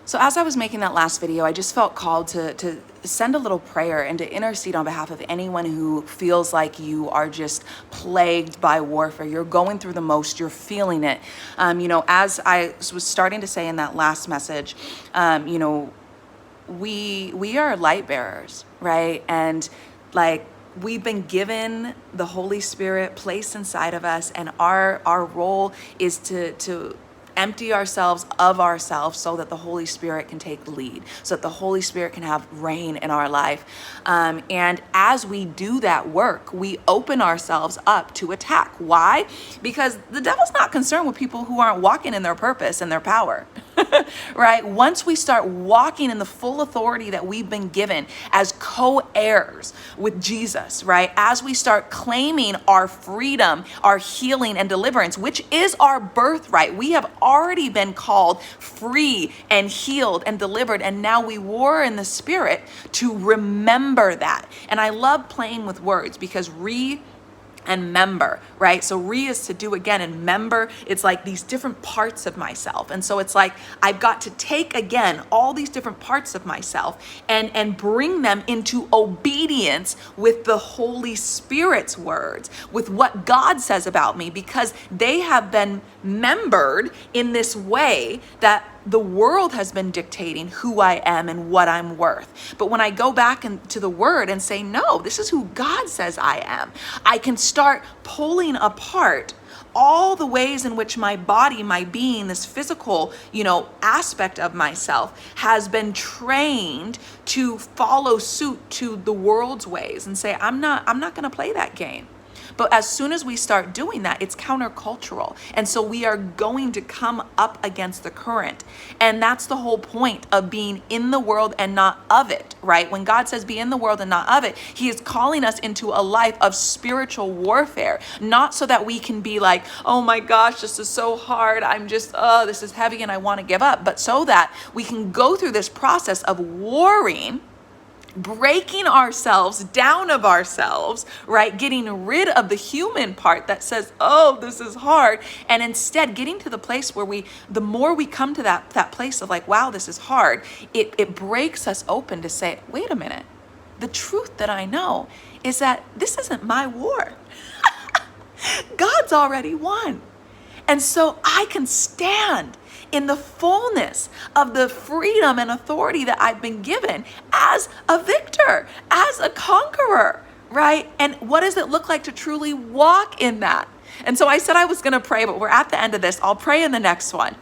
So as I was making that last video, I just felt called to send a little prayer and to intercede on behalf of anyone who feels like you are just plagued by warfare. You're going through the most, you're feeling it. As I was starting to say in that last message, we are light bearers, right? And like, we've been given the Holy Spirit placed inside of us, and our role is to empty ourselves of ourselves so that the Holy Spirit can take the lead, so that the Holy Spirit can have reign in our life. And as we do that work, we open ourselves up to attack. Why? Because the devil's not concerned with people who aren't walking in their purpose and their power. Right? Once we start walking in the full authority that we've been given as co-heirs with Jesus, right? As we start claiming our freedom, our healing and deliverance, which is our birthright. We have already been called free and healed and delivered. And now we war in the spirit to remember that. And I love playing with words because and member, right? So is to do again, and member, it's like these different parts of myself. And so it's like, I've got to take again, all these different parts of myself and bring them into obedience with the Holy Spirit's words, with what God says about me, because they have been membered in this way that the world has been dictating who I am and what I'm worth. But when I go back into the word and say, no, this is who God says I am, I can start pulling apart all the ways in which my body, my being, this physical, aspect of myself has been trained to follow suit to the world's ways and say, I'm not going to play that game. But as soon as we start doing that, it's countercultural. And so we are going to come up against the current. And that's the whole point of being in the world and not of it, right? When God says be in the world and not of it, he is calling us into a life of spiritual warfare, not so that we can be like, oh my gosh, this is so hard. I'm just, this is heavy and I want to give up. But so that we can go through this process of warring, breaking ourselves down of ourselves, right? Getting rid of the human part that says, oh, this is hard. And instead getting to the place where the more we come to that place of like, wow, this is hard, it breaks us open to say, wait a minute. The truth that I know is that this isn't my war. God's already won. And so I can stand in the fullness of the freedom and authority that I've been given as a victor, as a conqueror, right? And what does it look like to truly walk in that? And so I said I was going to pray, but we're at the end of this. I'll pray in the next one.